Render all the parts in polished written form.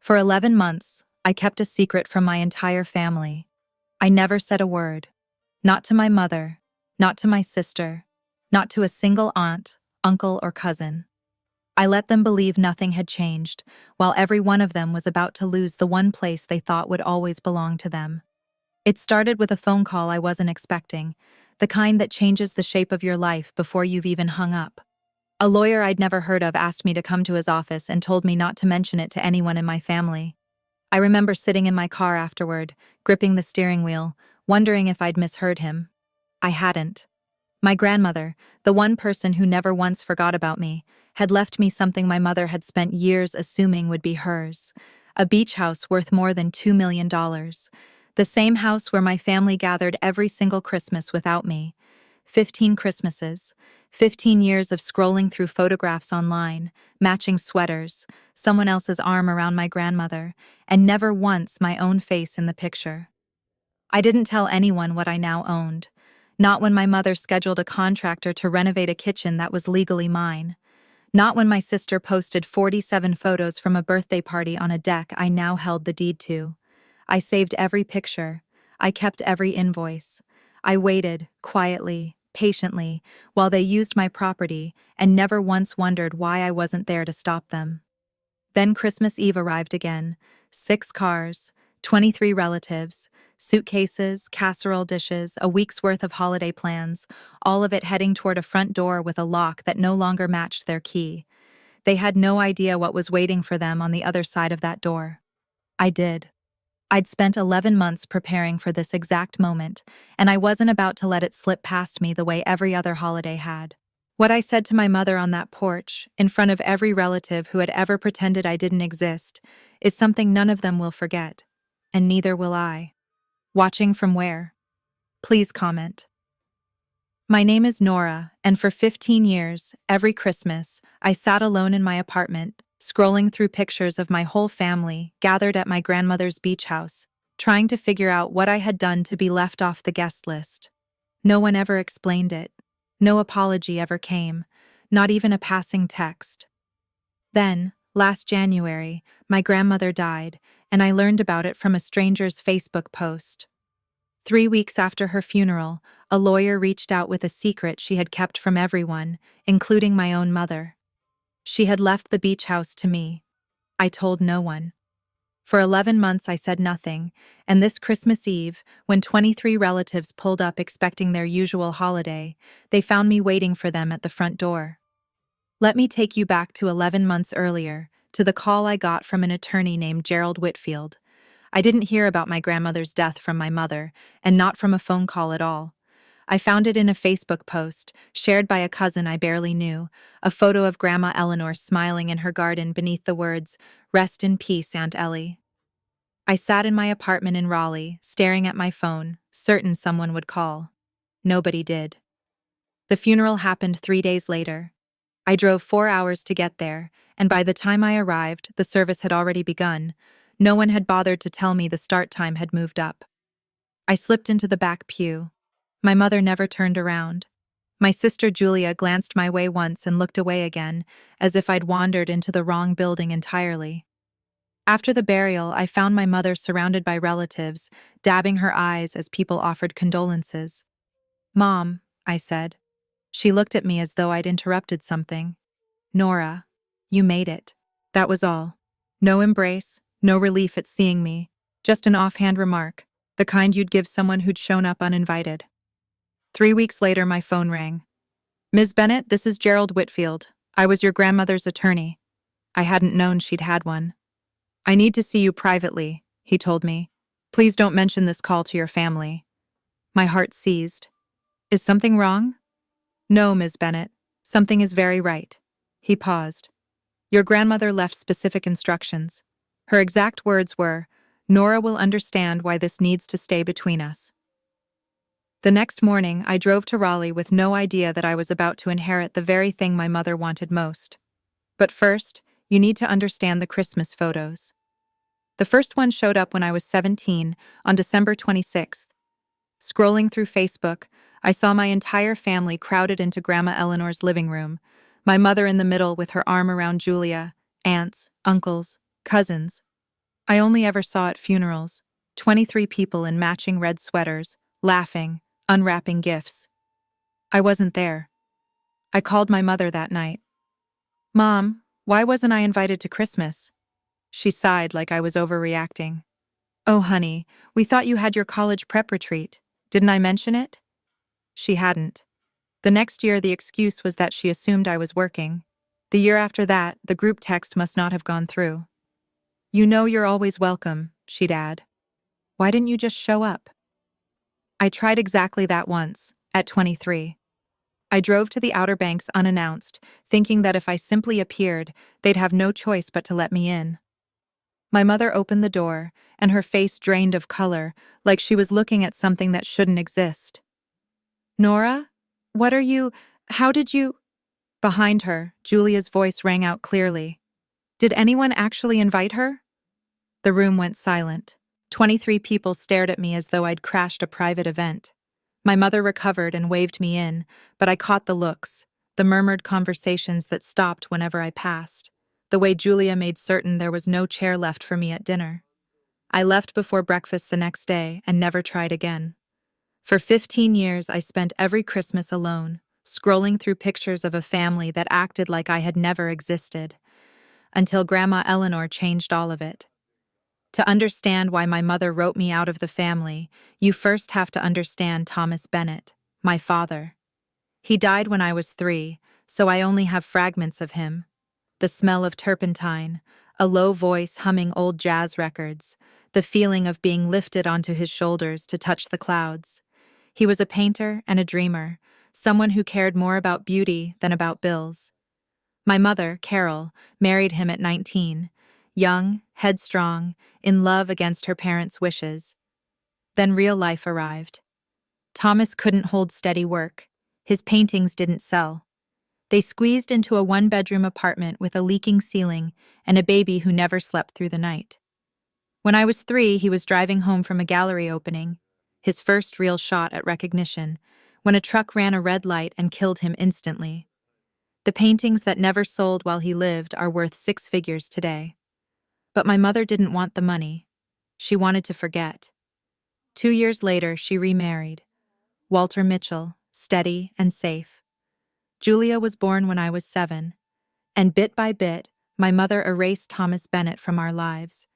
For 11 months, I kept a secret from my entire family. I never said a word. Not to my mother, not to my sister, not to a single aunt, uncle, or cousin. I let them believe nothing had changed, while every one of them was about to lose the one place they thought would always belong to them. It started with a phone call I wasn't expecting, the kind that changes the shape of your life before you've even hung up. A lawyer I'd never heard of asked me to come to his office and told me not to mention it to anyone in my family. I remember sitting in my car afterward, gripping the steering wheel, wondering if I'd misheard him. I hadn't. My grandmother, the one person who never once forgot about me, had left me something my mother had spent years assuming would be hers: a beach house worth more than $2 million. The same house where my family gathered every single Christmas without me. 15 Christmases, 15 years of scrolling through photographs online, matching sweaters, someone else's arm around my grandmother, and never once my own face in the picture. I didn't tell anyone what I now owned. Not when my mother scheduled a contractor to renovate a kitchen that was legally mine. Not when my sister posted 47 photos from a birthday party on a deck I now held the deed to. I saved every picture. I kept every invoice. I waited, quietly, patiently, while they used my property, and never once wondered why I wasn't there to stop them. Then Christmas Eve arrived again. 6 cars, 23 relatives, suitcases, casserole dishes, a week's worth of holiday plans, all of it heading toward a front door with a lock that no longer matched their key. They had no idea what was waiting for them on the other side of that door. I did. I'd spent 11 months preparing for this exact moment, and I wasn't about to let it slip past me the way every other holiday had. What I said to my mother on that porch, in front of every relative who had ever pretended I didn't exist, is something none of them will forget. And neither will I. Watching from where? Please comment. My name is Nora, and for 15 years, every Christmas, I sat alone in my apartment, scrolling through pictures of my whole family gathered at my grandmother's beach house, trying to figure out what I had done to be left off the guest list. No one ever explained it. No apology ever came, not even a passing text. Then, last January, my grandmother died, and I learned about it from a stranger's Facebook post. 3 weeks after her funeral, a lawyer reached out with a secret she had kept from everyone, including my own mother. She had left the beach house to me. I told no one. For 11 months I said nothing, and this Christmas Eve, when 23 relatives pulled up expecting their usual holiday, they found me waiting for them at the front door. Let me take you back to 11 months earlier, to the call I got from an attorney named Gerald Whitfield. I didn't hear about my grandmother's death from my mother, and not from a phone call at all. I found it in a Facebook post, shared by a cousin I barely knew, a photo of Grandma Eleanor smiling in her garden beneath the words, "Rest in peace, Aunt Ellie." I sat in my apartment in Raleigh, staring at my phone, certain someone would call. Nobody did. The funeral happened 3 days later. I drove 4 hours to get there, and by the time I arrived, the service had already begun. No one had bothered to tell me the start time had moved up. I slipped into the back pew. My mother never turned around. My sister Julia glanced my way once and looked away again, as if I'd wandered into the wrong building entirely. After the burial, I found my mother surrounded by relatives, dabbing her eyes as people offered condolences. "Mom," I said. She looked at me as though I'd interrupted something. "Nora, you made it." That was all. No embrace, no relief at seeing me, just an offhand remark, the kind you'd give someone who'd shown up uninvited. 3 weeks later, my phone rang. "Ms. Bennett, this is Gerald Whitfield. I was your grandmother's attorney." I hadn't known she'd had one. "I need to see you privately," he told me. "Please don't mention this call to your family." My heart seized. "Is something wrong?" "No, Ms. Bennett. Something is very right." He paused. "Your grandmother left specific instructions. Her exact words were, 'Nora will understand why this needs to stay between us.'" The next morning, I drove to Raleigh with no idea that I was about to inherit the very thing my mother wanted most. But first, you need to understand the Christmas photos. The first one showed up when I was 17, on December 26th. Scrolling through Facebook, I saw my entire family crowded into Grandma Eleanor's living room, my mother in the middle with her arm around Julia, aunts, uncles, cousins. I only ever saw at funerals. 23 people in matching red sweaters, laughing, unwrapping gifts. I wasn't there. I called my mother that night. Mom, why wasn't I invited to Christmas? She sighed like I was overreacting. Oh, honey, we thought you had your college prep retreat. Didn't I mention it? She hadn't. The next year, the excuse was that she assumed I was working. The year after that, the group text must not have gone through. You know you're always welcome, she'd add. Why didn't you just show up? I tried exactly that once, at 23. I drove to the Outer Banks unannounced, thinking that if I simply appeared, they'd have no choice but to let me in. My mother opened the door, and her face drained of color, like she was looking at something that shouldn't exist. Nora? How did you… Behind her, Julia's voice rang out clearly. Did anyone actually invite her? The room went silent. 23 people stared at me as though I'd crashed a private event. My mother recovered and waved me in, but I caught the looks, the murmured conversations that stopped whenever I passed, the way Julia made certain there was no chair left for me at dinner. I left before breakfast the next day and never tried again. For 15 years, I spent every Christmas alone, scrolling through pictures of a family that acted like I had never existed, until Grandma Eleanor changed all of it. To understand why my mother wrote me out of the family, you first have to understand Thomas Bennett, my father. He died when I was 3, so I only have fragments of him. The smell of turpentine, a low voice humming old jazz records, the feeling of being lifted onto his shoulders to touch the clouds. He was a painter and a dreamer, someone who cared more about beauty than about bills. My mother, Carol, married him at 19, young, headstrong, in love against her parents' wishes. Then real life arrived. Thomas couldn't hold steady work. His paintings didn't sell. They squeezed into a one-bedroom apartment with a leaking ceiling and a baby who never slept through the night. When I was 3, he was driving home from a gallery opening, his first real shot at recognition, when a truck ran a red light and killed him instantly. The paintings that never sold while he lived are worth 6 figures today. But my mother didn't want the money. She wanted to forget. 2 years later, she remarried. Walter Mitchell, steady and safe. Julia was born when I was 7, and bit by bit, my mother erased Thomas Bennett from our lives.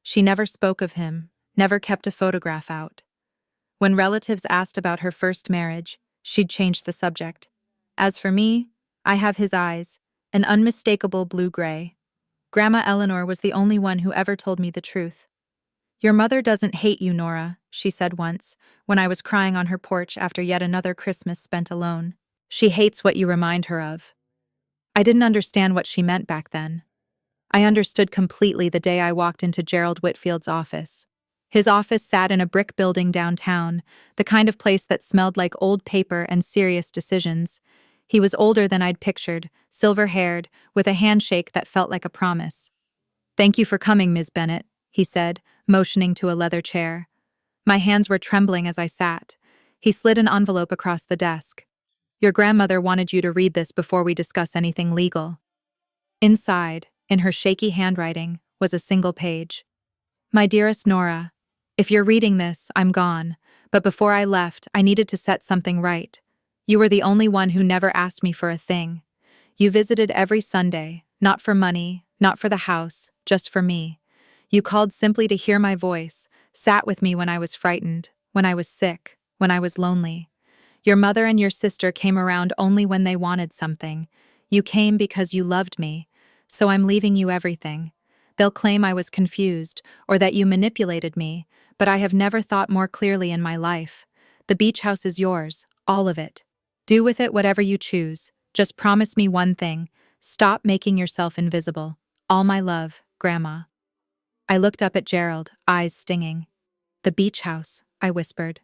She never spoke of him, never kept a photograph out. When relatives asked about her first marriage, she'd change the subject. As for me, I have his eyes, an unmistakable blue-gray. Grandma Eleanor was the only one who ever told me the truth. Your mother doesn't hate you, Nora, she said once, when I was crying on her porch after yet another Christmas spent alone. She hates what you remind her of. I didn't understand what she meant back then. I understood completely the day I walked into Gerald Whitfield's office. His office sat in a brick building downtown, the kind of place that smelled like old paper and serious decisions. He was older than I'd pictured, silver-haired, with a handshake that felt like a promise. Thank you for coming, Ms. Bennett, he said, motioning to a leather chair. My hands were trembling as I sat. He slid an envelope across the desk. Your grandmother wanted you to read this before we discuss anything legal. Inside, in her shaky handwriting, was a single page. My dearest Nora, if you're reading this, I'm gone, but before I left, I needed to set something right. You were the only one who never asked me for a thing. You visited every Sunday, not for money, not for the house, just for me. You called simply to hear my voice, sat with me when I was frightened, when I was sick, when I was lonely. Your mother and your sister came around only when they wanted something. You came because you loved me, so I'm leaving you everything. They'll claim I was confused, or that you manipulated me, but I have never thought more clearly in my life. The beach house is yours, all of it. Do with it whatever you choose. Just promise me one thing. Stop making yourself invisible. All my love, Grandma. I looked up at Gerald, eyes stinging. The beach house, I whispered.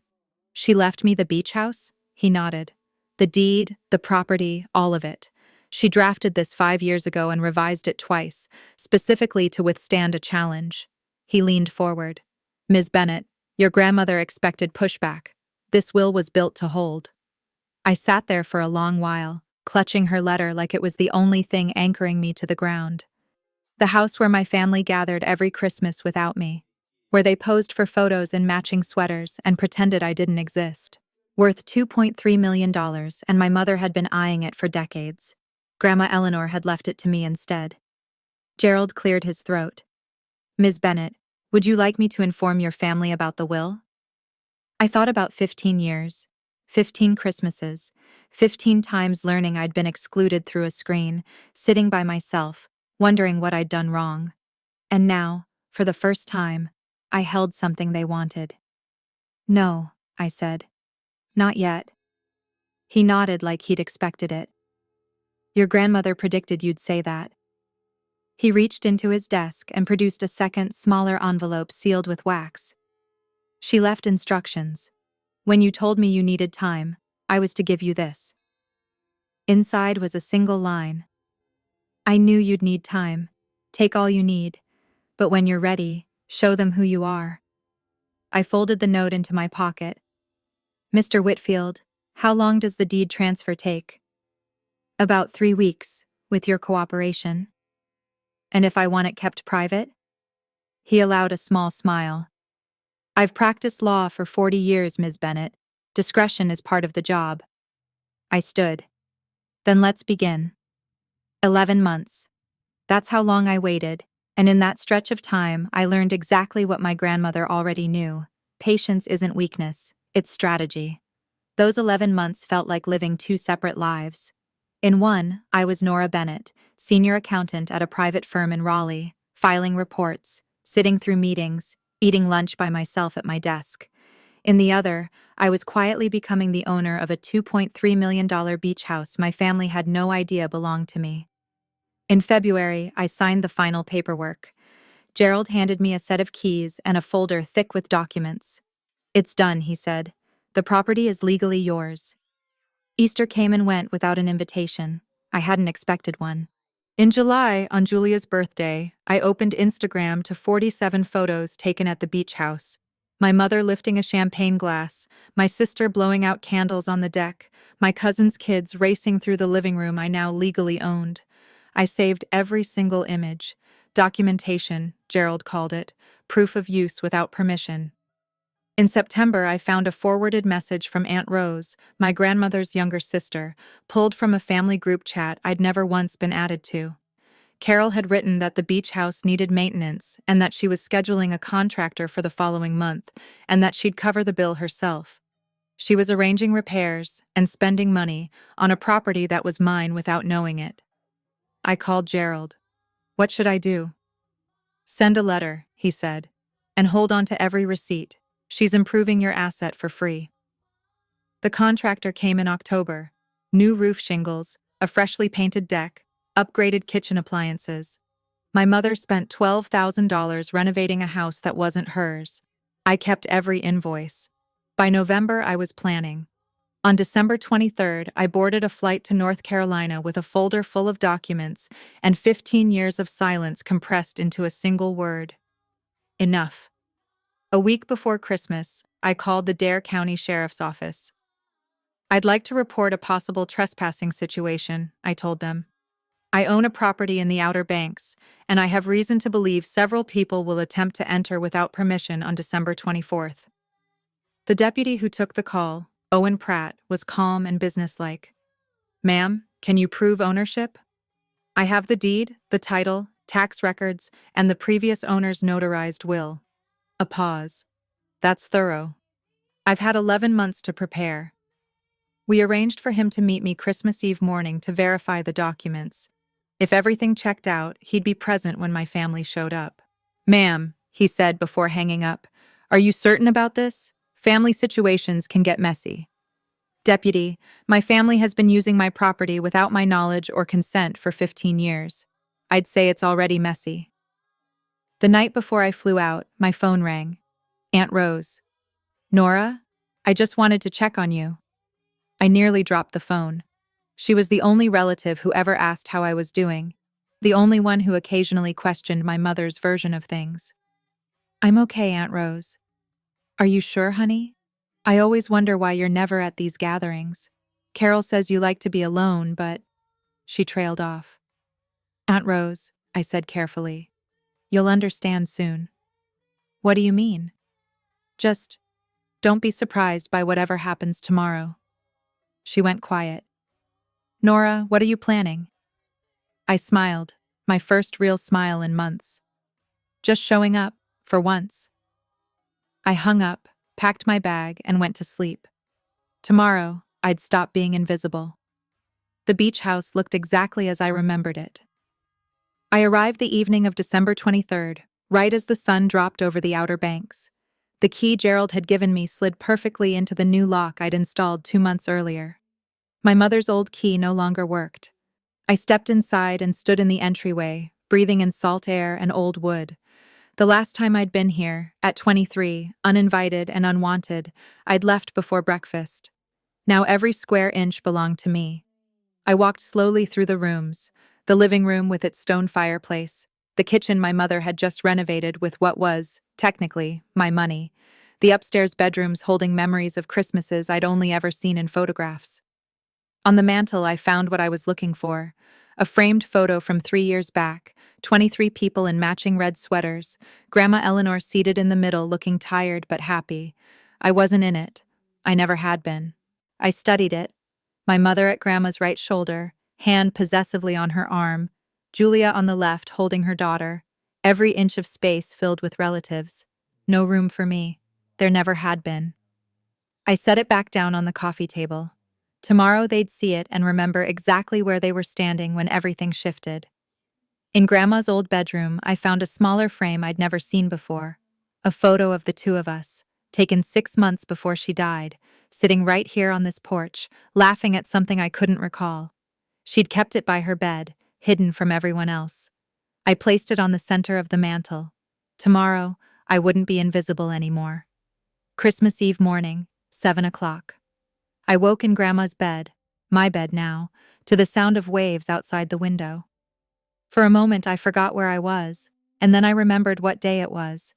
She left me the beach house? He nodded. The deed, the property, all of it. She drafted this 5 years ago and revised it twice, specifically to withstand a challenge. He leaned forward. Ms. Bennett, your grandmother expected pushback. This will was built to hold. I sat there for a long while, clutching her letter like it was the only thing anchoring me to the ground. The house where my family gathered every Christmas without me, where they posed for photos in matching sweaters and pretended I didn't exist. Worth $2.3 million, and my mother had been eyeing it for decades. Grandma Eleanor had left it to me instead. Gerald cleared his throat. Ms. Bennett, would you like me to inform your family about the will? I thought about 15 years, 15 Christmases, 15 times learning I'd been excluded through a screen, sitting by myself, wondering what I'd done wrong. And now, for the first time, I held something they wanted. No, I said. Not yet. He nodded like he'd expected it. Your grandmother predicted you'd say that. He reached into his desk and produced a second, smaller envelope sealed with wax. She left instructions. When you told me you needed time, I was to give you this. Inside was a single line. I knew you'd need time. Take all you need. But when you're ready, show them who you are. I folded the note into my pocket. Mr. Whitfield, how long does the deed transfer take? About 3 weeks, with your cooperation. And if I want it kept private? He allowed a small smile. I've practiced law for 40 years, Ms. Bennett. Discretion is part of the job. I stood. Then let's begin. 11 months. That's how long I waited, and in that stretch of time, I learned exactly what my grandmother already knew. Patience isn't weakness, it's strategy. Those 11 months felt like living 2 separate lives. In one, I was Nora Bennett, senior accountant at a private firm in Raleigh, filing reports, sitting through meetings, eating lunch by myself at my desk. In the other, I was quietly becoming the owner of a $2.3 million beach house my family had no idea belonged to me. In February, I signed the final paperwork. Gerald handed me a set of keys and a folder thick with documents. It's done, he said. The property is legally yours. Easter came and went without an invitation. I hadn't expected one. In July, on Julia's birthday, I opened Instagram to 47 photos taken at the beach house. My mother lifting a champagne glass, my sister blowing out candles on the deck, my cousin's kids racing through the living room I now legally owned. I saved every single image. Documentation, Gerald called it, proof of use without permission. In September, I found a forwarded message from Aunt Rose, my grandmother's younger sister, pulled from a family group chat I'd never once been added to. Carol had written that the beach house needed maintenance and that she was scheduling a contractor for the following month and that she'd cover the bill herself. She was arranging repairs and spending money on a property that was mine without knowing it. I called Gerald. What should I do? Send a letter, he said, and hold on to every receipt. She's improving your asset for free. The contractor came in October. New roof shingles, a freshly painted deck, upgraded kitchen appliances. My mother spent $12,000 renovating a house that wasn't hers. I kept every invoice. By November, I was planning. On December 23rd, I boarded a flight to North Carolina with a folder full of documents and 15 years of silence compressed into a single word. Enough. A week before Christmas, I called the Dare County Sheriff's Office. I'd like to report a possible trespassing situation, I told them. I own a property in the Outer Banks, and I have reason to believe several people will attempt to enter without permission on December 24th. The deputy who took the call, Owen Pratt, was calm and businesslike. Ma'am, can you prove ownership? I have the deed, the title, tax records, and the previous owner's notarized will. A pause. That's thorough. I've had 11 months to prepare. We arranged for him to meet me Christmas Eve morning to verify the documents. If everything checked out, he'd be present when my family showed up. Ma'am, he said before hanging up, are you certain about this? Family situations can get messy. Deputy, my family has been using my property without my knowledge or consent for 15 years. I'd say it's already messy. The night before I flew out, my phone rang. Aunt Rose. Nora, I just wanted to check on you. I nearly dropped the phone. She was the only relative who ever asked how I was doing, the only one who occasionally questioned my mother's version of things. I'm okay, Aunt Rose. Are you sure, honey? I always wonder why you're never at these gatherings. Carol says you like to be alone, but... She trailed off. Aunt Rose, I said carefully. You'll understand soon. What do you mean? Just don't be surprised by whatever happens tomorrow. She went quiet. Nora, what are you planning? I smiled, my first real smile in months. Just showing up, for once. I hung up, packed my bag, and went to sleep. Tomorrow, I'd stop being invisible. The beach house looked exactly as I remembered it. I arrived the evening of December 23rd, right as the sun dropped over the Outer Banks. The key Gerald had given me slid perfectly into the new lock I'd installed 2 months earlier. My mother's old key no longer worked. I stepped inside and stood in the entryway, breathing in salt air and old wood. The last time I'd been here, at 23, uninvited and unwanted, I'd left before breakfast. Now every square inch belonged to me. I walked slowly through the rooms, the living room with its stone fireplace, the kitchen my mother had just renovated with what was, technically, my money, the upstairs bedrooms holding memories of Christmases I'd only ever seen in photographs. On the mantel, I found what I was looking for, a framed photo from 3 years back, 23 people in matching red sweaters, Grandma Eleanor seated in the middle looking tired but happy. I wasn't in it. I never had been. I studied it. My mother at Grandma's right shoulder, hand possessively on her arm, Julia on the left holding her daughter, every inch of space filled with relatives. No room for me. There never had been. I set it back down on the coffee table. Tomorrow they'd see it and remember exactly where they were standing when everything shifted. In Grandma's old bedroom, I found a smaller frame I'd never seen before. A photo of the two of us, taken 6 months before she died, sitting right here on this porch, laughing at something I couldn't recall. She'd kept it by her bed, hidden from everyone else. I placed it on the center of the mantel. Tomorrow, I wouldn't be invisible anymore. Christmas Eve morning, 7 o'clock. I woke in Grandma's bed, my bed now, to the sound of waves outside the window. For a moment I forgot where I was, and then I remembered what day it was.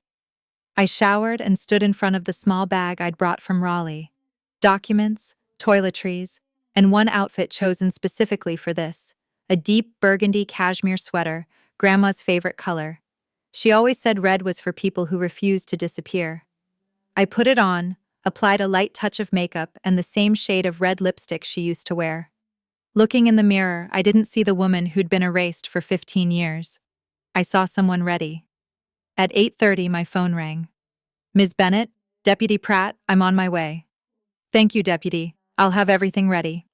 I showered and stood in front of the small bag I'd brought from Raleigh. Documents, toiletries, and one outfit chosen specifically for this, a deep burgundy cashmere sweater, Grandma's favorite color. She always said red was for people who refused to disappear. I put it on, applied a light touch of makeup and the same shade of red lipstick she used to wear. Looking in the mirror, I didn't see the woman who'd been erased for 15 years. I saw someone ready. At 8:30, my phone rang. Ms. Bennett, Deputy Pratt, I'm on my way. Thank you, Deputy. I'll have everything ready.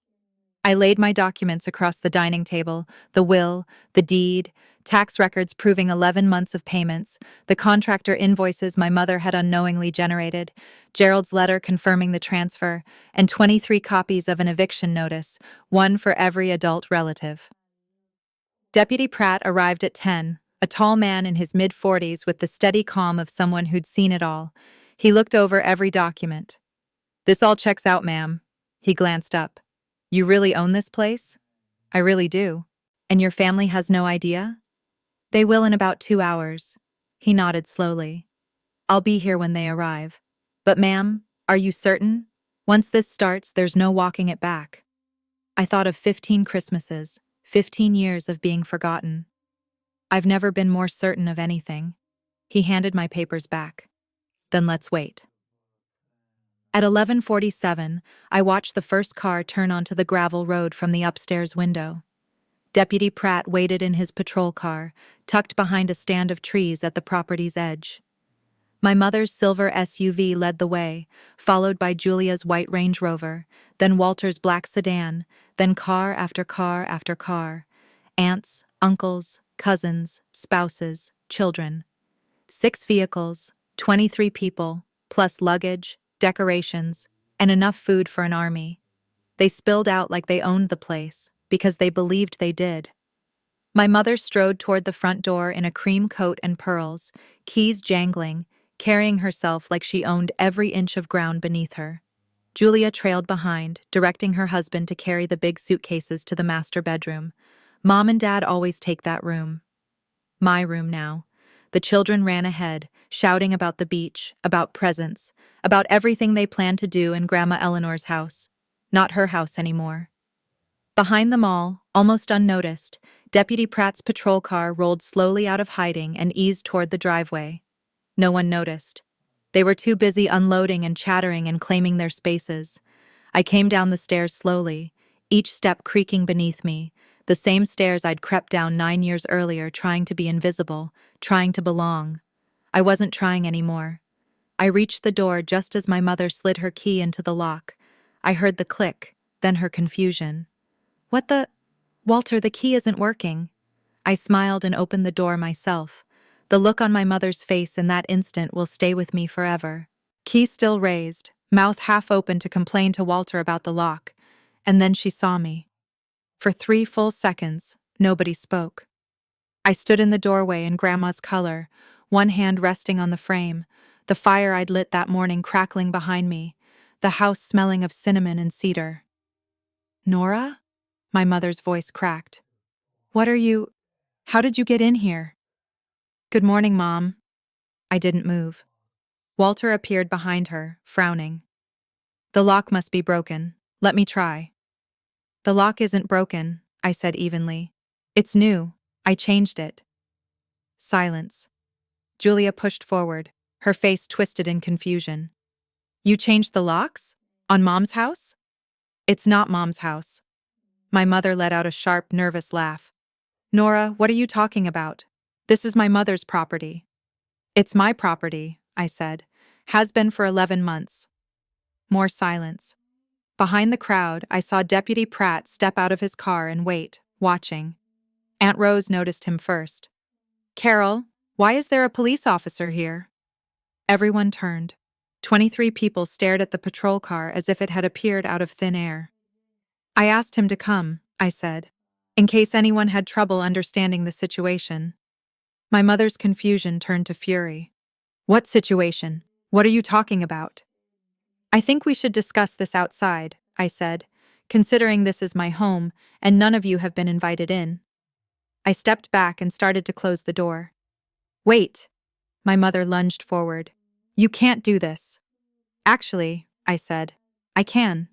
I laid my documents across the dining table, the will, the deed, tax records proving 11 months of payments, the contractor invoices my mother had unknowingly generated, Gerald's letter confirming the transfer, and 23 copies of an eviction notice, one for every adult relative. Deputy Pratt arrived at 10, a tall man in his mid-40s with the steady calm of someone who'd seen it all. He looked over every document. This all checks out, ma'am. He glanced up. You really own this place? I really do. And your family has no idea? They will in about 2 hours. He nodded slowly. I'll be here when they arrive. But ma'am, are you certain? Once this starts, there's no walking it back. I thought of 15 Christmases, 15 years of being forgotten. I've never been more certain of anything. He handed my papers back. Then let's wait. At 11:47, I watched the first car turn onto the gravel road from the upstairs window. Deputy Pratt waited in his patrol car, tucked behind a stand of trees at the property's edge. My mother's silver SUV led the way, followed by Julia's white Range Rover, then Walter's black sedan, then car after car after car. Aunts, uncles, cousins, spouses, children. 6 vehicles, 23 people, plus luggage, decorations, and enough food for an army. They spilled out like they owned the place, because they believed they did. My mother strode toward the front door in a cream coat and pearls, keys jangling, carrying herself like she owned every inch of ground beneath her. Julia trailed behind, directing her husband to carry the big suitcases to the master bedroom. Mom and Dad always take that room. My room now. The children ran ahead, shouting about the beach, about presents, about everything they planned to do in Grandma Eleanor's house. Not her house anymore. Behind them all, almost unnoticed, Deputy Pratt's patrol car rolled slowly out of hiding and eased toward the driveway. No one noticed. They were too busy unloading and chattering and claiming their spaces. I came down the stairs slowly, each step creaking beneath me, the same stairs I'd crept down 9 years earlier, trying to be invisible, trying to belong. I wasn't trying anymore. I reached the door just as my mother slid her key into the lock. I heard the click, then her confusion. "What the— Walter, the key isn't working." I smiled and opened the door myself. The look on my mother's face in that instant will stay with me forever. Key still raised, mouth half open to complain to Walter about the lock, and then she saw me. For 3 full seconds, nobody spoke. I stood in the doorway in Grandma's color, one hand resting on the frame, the fire I'd lit that morning crackling behind me, the house smelling of cinnamon and cedar. "Nora?" My mother's voice cracked. "What are you— How did you get in here?" "Good morning, Mom." I didn't move. Walter appeared behind her, frowning. "The lock must be broken. Let me try." "The lock isn't broken," I said evenly. "It's new. I changed it." Silence. Julia pushed forward, her face twisted in confusion. "You changed the locks? On Mom's house?" "It's not Mom's house." My mother let out a sharp, nervous laugh. "Nora, what are you talking about? This is my mother's property." "It's my property," I said. "Has been for 11 months. More silence. Behind the crowd, I saw Deputy Pratt step out of his car and wait, watching. Aunt Rose noticed him first. "Carol, why is there a police officer here?" Everyone turned. 23 people stared at the patrol car as if it had appeared out of thin air. "I asked him to come," I said, in case anyone had trouble understanding the situation. My mother's confusion turned to fury. "What situation? What are you talking about?" "I think we should discuss this outside," I said, "considering this is my home and none of you have been invited in." I stepped back and started to close the door. "Wait!" My mother lunged forward. "You can't do this." "Actually," I said, "I can."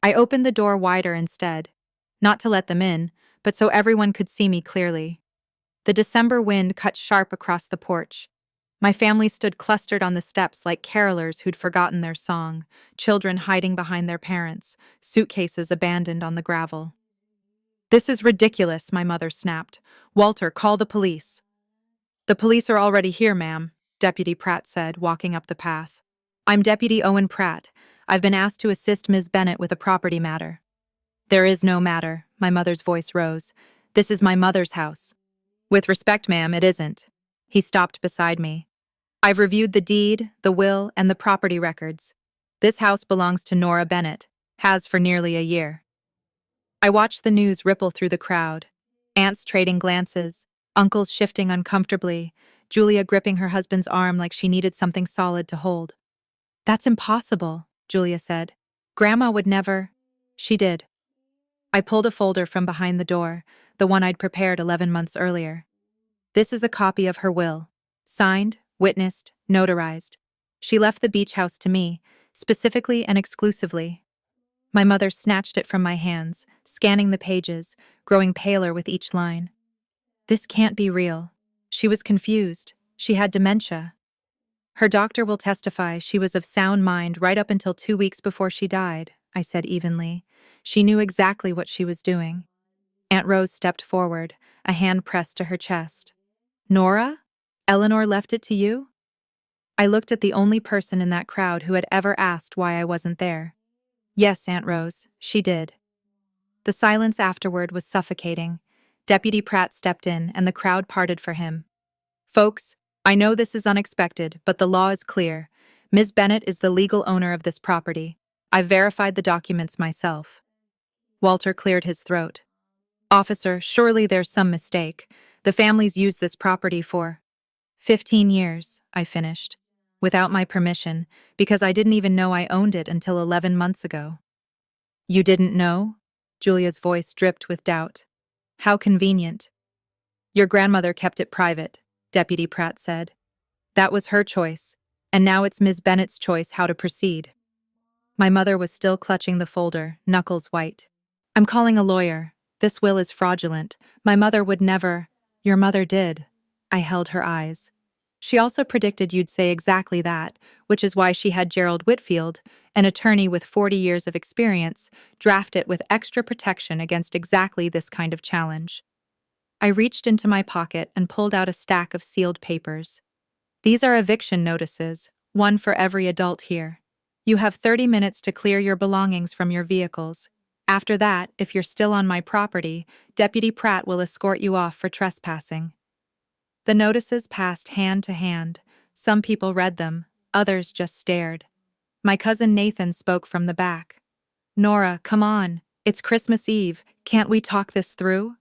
I opened the door wider instead, not to let them in, but so everyone could see me clearly. The December wind cut sharp across the porch. My family stood clustered on the steps like carolers who'd forgotten their song, children hiding behind their parents, suitcases abandoned on the gravel. "This is ridiculous," my mother snapped. "Walter, call the police." "The police are already here, ma'am," Deputy Pratt said, walking up the path. "I'm Deputy Owen Pratt. I've been asked to assist Ms. Bennett with a property matter." "There is no matter," my mother's voice rose. "This is my mother's house." "With respect, ma'am, it isn't." He stopped beside me. "I've reviewed the deed, the will, and the property records. This house belongs to Nora Bennett, has for nearly a year." I watched the news ripple through the crowd. Aunts trading glances, uncles shifting uncomfortably, Julia gripping her husband's arm like she needed something solid to hold. "That's impossible," Julia said. "Grandma would never—" She did. I pulled a folder from behind the door, the one I'd prepared 11 months earlier. "This is a copy of her will. Signed, witnessed, notarized. She left the beach house to me, specifically and exclusively." My mother snatched it from my hands, scanning the pages, growing paler with each line. "This can't be real." She was confused. She had dementia. "Her doctor will testify she was of sound mind right up until 2 weeks before she died," I said evenly. "She knew exactly what she was doing." Aunt Rose stepped forward, a hand pressed to her chest. "Nora? Eleanor left it to you?" I looked at the only person in that crowd who had ever asked why I wasn't there. "Yes, Aunt Rose, she did." The silence afterward was suffocating. Deputy Pratt stepped in, and the crowd parted for him. "Folks, I know this is unexpected, but the law is clear. Ms. Bennett is the legal owner of this property. I've verified the documents myself." Walter cleared his throat. "Officer, surely there's some mistake. The family's used this property for 15 years, I finished. Without my permission, because I didn't even know I owned it until 11 months ago." "You didn't know?" Julia's voice dripped with doubt. "How convenient." "Your grandmother kept it private," Deputy Pratt said. "That was her choice, and now it's Ms. Bennett's choice how to proceed." My mother was still clutching the folder, knuckles white. "I'm calling a lawyer," This will is fraudulent. My mother would never. Your mother did. I held her eyes. She also predicted you'd say exactly that, which is why she had Gerald Whitfield, an attorney with 40 years of experience, draft it with extra protection against exactly this kind of challenge. I reached into my pocket and pulled out a stack of sealed papers. These are eviction notices, one for every adult here. You have 30 minutes to clear your belongings from your vehicles. After that, if you're still on my property, Deputy Pratt will escort you off for trespassing. The notices passed hand to hand. Some people read them, others just stared. My cousin Nathan spoke from the back. Nora, come on. It's Christmas Eve. Can't we talk this through?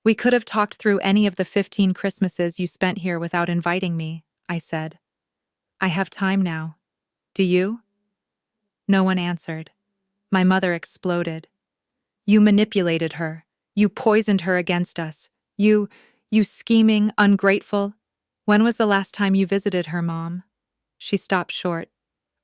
We could have talked through any of the 15 Christmases you spent here without inviting me, I said. I have time now. Do you? No one answered. My mother exploded. You manipulated her. You poisoned her against us. You scheming, ungrateful. When was the last time you visited her, Mom? She stopped short.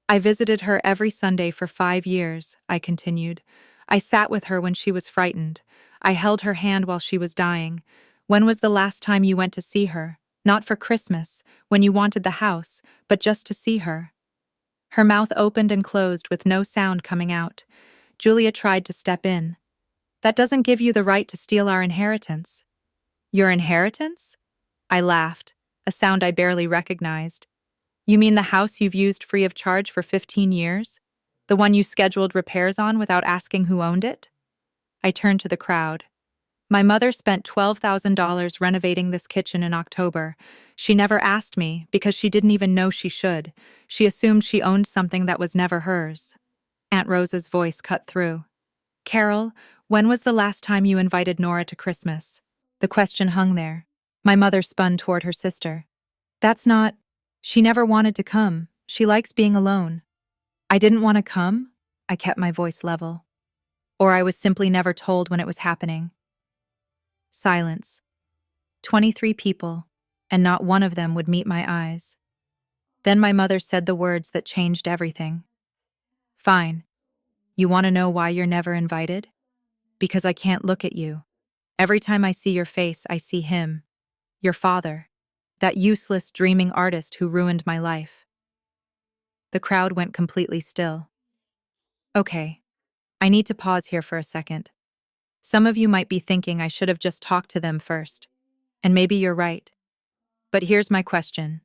I visited her every Sunday for 5 years, I continued. I sat with her when she was frightened. I held her hand while she was dying. When was the last time you went to see her? Not for Christmas, when you wanted the house, but just to see her. Her mouth opened and closed with no sound coming out. Julia tried to step in. That doesn't give you the right to steal our inheritance. Your inheritance? I laughed, a sound I barely recognized. You mean the house you've used free of charge for 15 years? The one you scheduled repairs on without asking who owned it? I turned to the crowd. My mother spent $12,000 renovating this kitchen in October. She never asked me because she didn't even know she should. She assumed she owned something that was never hers. Aunt Rosa's voice cut through. Carol, when was the last time you invited Nora to Christmas? The question hung there. My mother spun toward her sister. That's not... She never wanted to come. She likes being alone. I didn't want to come? I kept my voice level. Or I was simply never told when it was happening. Silence. 23 people, and not one of them would meet my eyes. Then my mother said the words that changed everything. Fine. You want to know why you're never invited? Because I can't look at you. Every time I see your face, I see him. Your father. That useless, dreaming artist who ruined my life. The crowd went completely still. Okay. I need to pause here for a second. Some of you might be thinking I should have just talked to them first. And maybe you're right. But here's my question.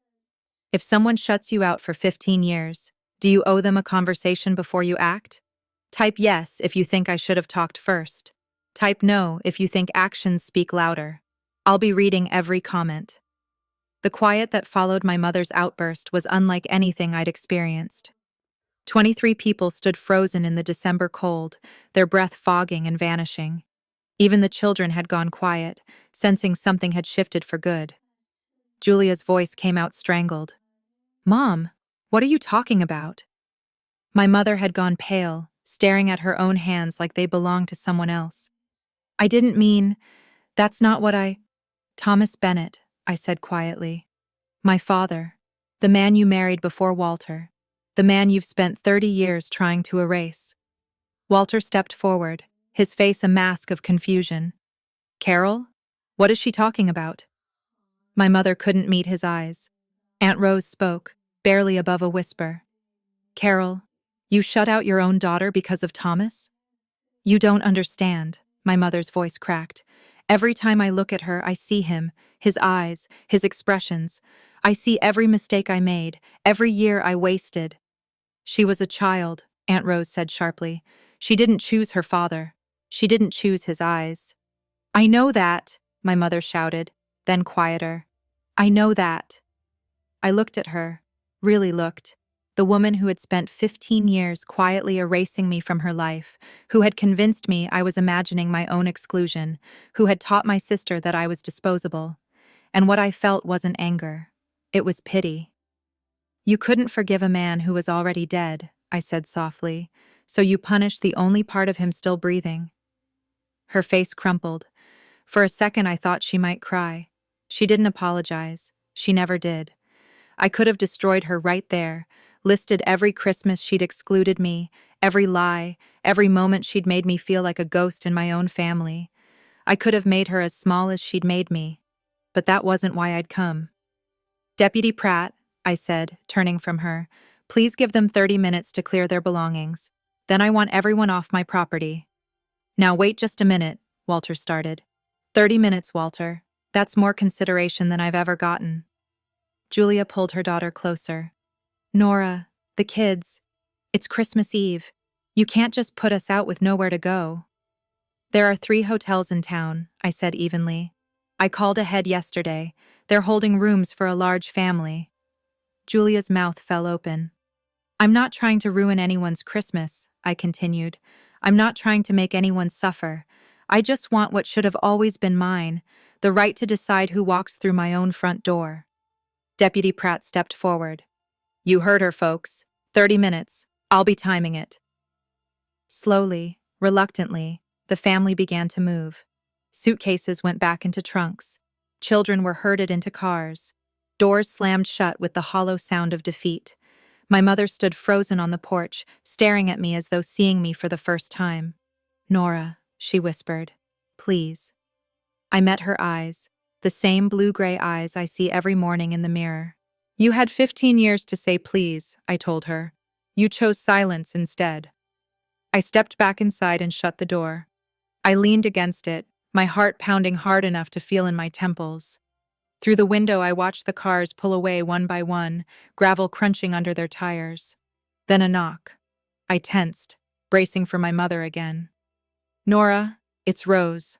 If someone shuts you out for 15 years, do you owe them a conversation before you act? Type yes if you think I should have talked first. Type no if you think actions speak louder. I'll be reading every comment. The quiet that followed my mother's outburst was unlike anything I'd experienced. 23 people stood frozen in the December cold, their breath fogging and vanishing. Even the children had gone quiet, sensing something had shifted for good. Julia's voice came out strangled. Mom, what are you talking about? My mother had gone pale, staring at her own hands like they belonged to someone else. I didn't mean... That's not what I... Thomas Bennett, I said quietly. My father. The man you married before Walter. The man you've spent 30 years trying to erase. Walter stepped forward, his face a mask of confusion. Carol? What is she talking about? My mother couldn't meet his eyes. Aunt Rose spoke, barely above a whisper. Carol, you shut out your own daughter because of Thomas? You don't understand, my mother's voice cracked. Every time I look at her, I see him, his eyes, his expressions. I see every mistake I made, every year I wasted. She was a child, Aunt Rose said sharply. She didn't choose her father. She didn't choose his eyes. I know that, my mother shouted, then quieter. I know that. I looked at her, really looked. The woman who had spent 15 years quietly erasing me from her life, who had convinced me I was imagining my own exclusion, who had taught my sister that I was disposable. And what I felt wasn't anger. It was pity. You couldn't forgive a man who was already dead, I said softly, so you punished the only part of him still breathing. Her face crumpled. For a second I thought she might cry. She didn't apologize. She never did. I could have destroyed her right there, listed every Christmas she'd excluded me, Every lie, every moment she'd made me feel like a ghost in my own family. I could have made her as small as she'd made me. But that wasn't why I'd come. Deputy Pratt, I said, turning from her, please give them 30 minutes to clear their belongings. Then I want everyone off my property. Now wait just a minute, Walter started. 30 minutes, Walter. That's more consideration than I've ever gotten. Julia pulled her daughter closer. Nora, the kids. It's Christmas Eve. You can't just put us out with nowhere to go. There are 3 hotels in town, I said evenly. I called ahead yesterday. They're holding rooms for a large family. Julia's mouth fell open. I'm not trying to ruin anyone's Christmas, I continued. I'm not trying to make anyone suffer. I just want what should have always been mine, the right to decide who walks through my own front door. Deputy Pratt stepped forward. You heard her, folks. 30 minutes. I'll be timing it. Slowly, reluctantly, the family began to move. Suitcases went back into trunks. Children were herded into cars. Doors slammed shut with the hollow sound of defeat. My mother stood frozen on the porch, staring at me as though seeing me for the first time. Nora, she whispered, please. I met her eyes, the same blue-gray eyes I see every morning in the mirror. You had 15 years to say please, I told her. You chose silence instead. I stepped back inside and shut the door. I leaned against it, my heart pounding hard enough to feel in my temples. Through the window, I watched the cars pull away one by one, gravel crunching under their tires. Then a knock. I tensed, bracing for my mother again. Nora, it's Rose.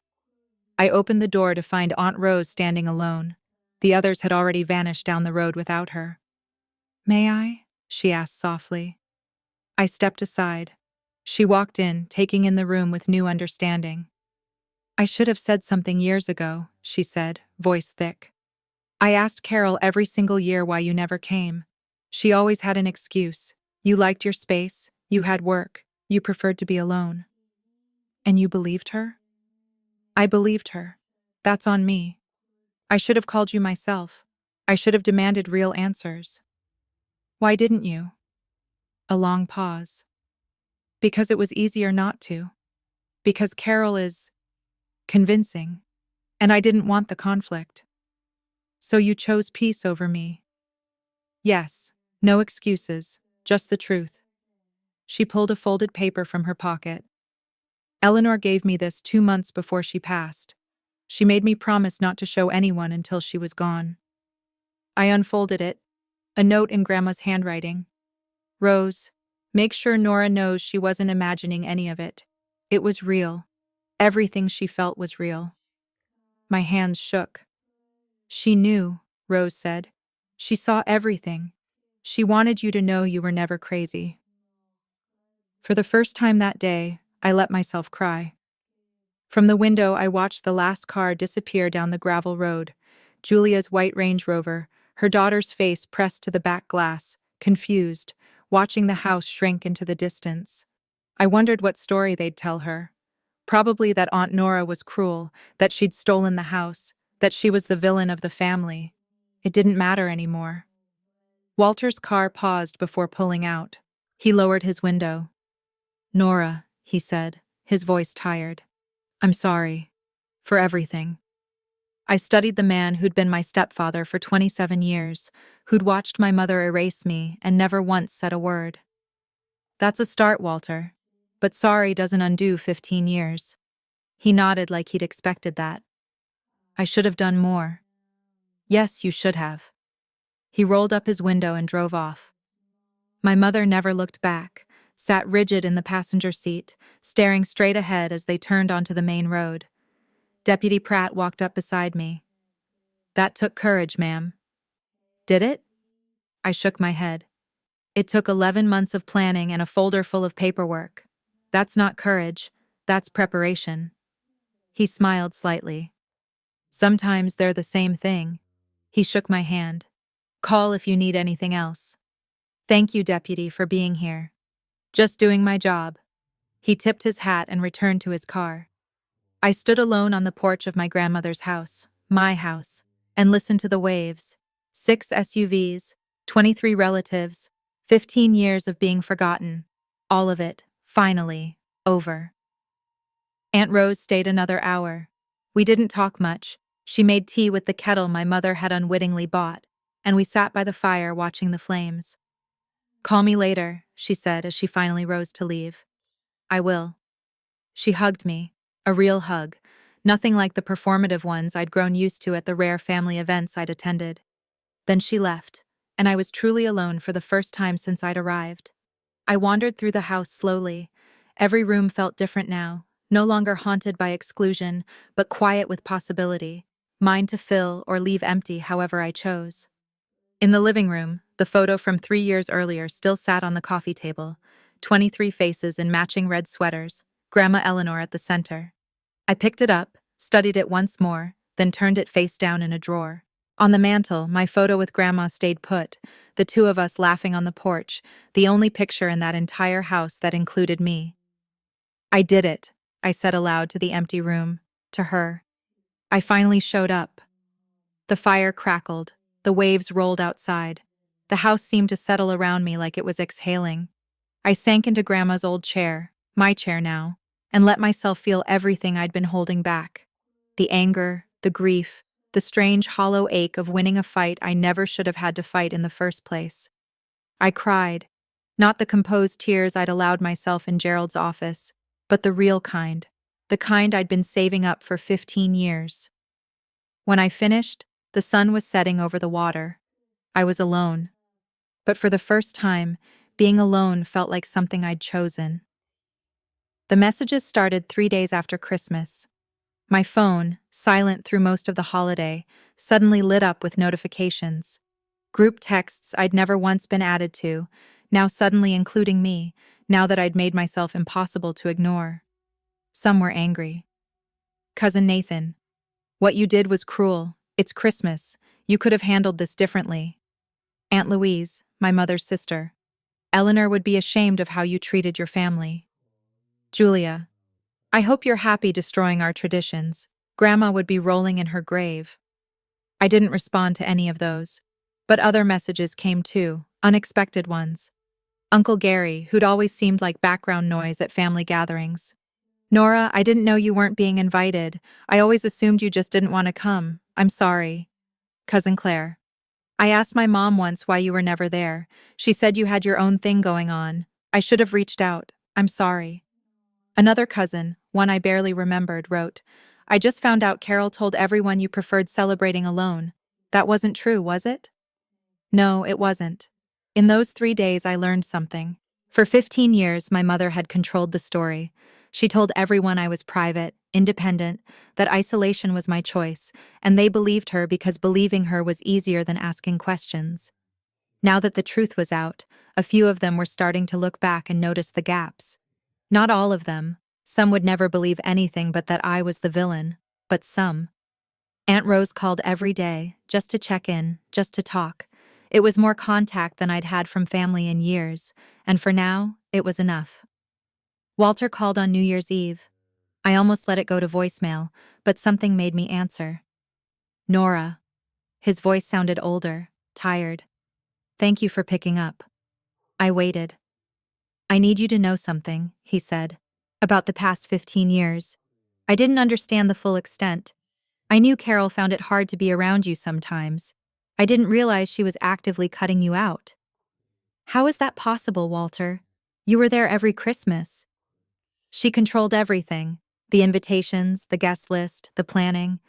I opened the door to find Aunt Rose standing alone. The others had already vanished down the road without her. May I? She asked softly. I stepped aside. She walked in, taking in the room with new understanding. I should have said something years ago, she said, voice thick. I asked Carol every single year why you never came. She always had an excuse. You liked your space, you had work, you preferred to be alone. And you believed her? I believed her. That's on me. I should have called you myself. I should have demanded real answers. Why didn't you? A long pause. Because it was easier not to. Because Carol is convincing, and I didn't want the conflict. So you chose peace over me. Yes, no excuses, just the truth. She pulled a folded paper from her pocket. Eleanor gave me this 2 months before she passed. She made me promise not to show anyone until she was gone. I unfolded it, a note in Grandma's handwriting. Rose, make sure Nora knows she wasn't imagining any of it. It was real. Everything she felt was real. My hands shook. She knew, Rose said. She saw everything. She wanted you to know you were never crazy. For the first time that day, I let myself cry. From the window, I watched the last car disappear down the gravel road. Julia's white Range Rover, her daughter's face pressed to the back glass, confused, watching the house shrink into the distance. I wondered what story they'd tell her. Probably that Aunt Nora was cruel, that she'd stolen the house, that she was the villain of the family. It didn't matter anymore. Walter's car paused before pulling out. He lowered his window. Nora, he said, his voice tired. I'm sorry. For everything. I studied the man who'd been my stepfather for 27 years, who'd watched my mother erase me and never once said a word. That's a start, Walter. But sorry doesn't undo 15 years. He nodded like he'd expected that. I should have done more. Yes, you should have. He rolled up his window and drove off. My mother never looked back, sat rigid in the passenger seat, staring straight ahead as they turned onto the main road. Deputy Pratt walked up beside me. That took courage, ma'am. Did it? I shook my head. It took 11 months of planning and a folder full of paperwork. That's not courage, that's preparation. He smiled slightly. Sometimes they're the same thing. He shook my hand. Call if you need anything else. Thank you, Deputy, for being here. Just doing my job. He tipped his hat and returned to his car. I stood alone on the porch of my grandmother's house, my house, and listened to the waves. 6 SUVs, 23 relatives, 15 years of being forgotten. All of it, Finally, over. Aunt Rose stayed another hour. We didn't talk much. She made tea with the kettle my mother had unwittingly bought, and we sat by the fire watching the flames. "Call me later," she said as she finally rose to leave. "I will." She hugged me, a real hug, nothing like the performative ones I'd grown used to at the rare family events I'd attended. Then she left, and I was truly alone for the first time since I'd arrived. I wandered through the house slowly. Every room felt different now, no longer haunted by exclusion, but quiet with possibility, mine to fill or leave empty however I chose. In the living room, the photo from 3 years earlier still sat on the coffee table, 23 faces in matching red sweaters, Grandma Eleanor at the center. I picked it up, studied it once more, then turned it face down in a drawer. On the mantel, my photo with Grandma stayed put, the two of us laughing on the porch, the only picture in that entire house that included me. "I did it," I said aloud to the empty room, to her. "I finally showed up." The fire crackled, the waves rolled outside. The house seemed to settle around me like it was exhaling. I sank into Grandma's old chair, my chair now, and let myself feel everything I'd been holding back. The anger, the grief, the strange hollow ache of winning a fight I never should have had to fight in the first place. I cried, not the composed tears I'd allowed myself in Gerald's office, but the real kind, the kind I'd been saving up for 15 years. When I finished, the sun was setting over the water. I was alone. But for the first time, being alone felt like something I'd chosen. The messages started 3 days after Christmas. My phone, silent through most of the holiday, suddenly lit up with notifications. Group texts I'd never once been added to, now suddenly including me, now that I'd made myself impossible to ignore. Some were angry. "Cousin Nathan, what you did was cruel. It's Christmas. You could have handled this differently." "Aunt Louise, my mother's sister. Eleanor would be ashamed of how you treated your family." "Julia, I hope you're happy destroying our traditions. Grandma would be rolling in her grave." I didn't respond to any of those. But other messages came too, unexpected ones. Uncle Gary, who'd always seemed like background noise at family gatherings. "Nora, I didn't know you weren't being invited. I always assumed you just didn't want to come. I'm sorry." Cousin Claire, "I asked my mom once why you were never there. She said you had your own thing going on. I should have reached out. I'm sorry." Another cousin, one I barely remembered, wrote, "I just found out Carol told everyone you preferred celebrating alone. That wasn't true, was it?" No, it wasn't. In those 3 days, I learned something. For 15 years, my mother had controlled the story. She told everyone I was private, independent, that isolation was my choice, and they believed her because believing her was easier than asking questions. Now that the truth was out, a few of them were starting to look back and notice the gaps. Not all of them. Some would never believe anything but that I was the villain. But some. Aunt Rose called every day, just to check in, just to talk. It was more contact than I'd had from family in years, and for now, it was enough. Walter called on New Year's Eve. I almost let it go to voicemail, but something made me answer. "Nora." His voice sounded older, tired. "Thank you for picking up." I waited. "I need you to know something," he said, "about the past 15 years. I didn't understand the full extent. I knew Carol found it hard to be around you sometimes. I didn't realize she was actively cutting you out." "How is that possible, Walter? You were there every Christmas." "She controlled everything. The invitations, the guest list, the planning.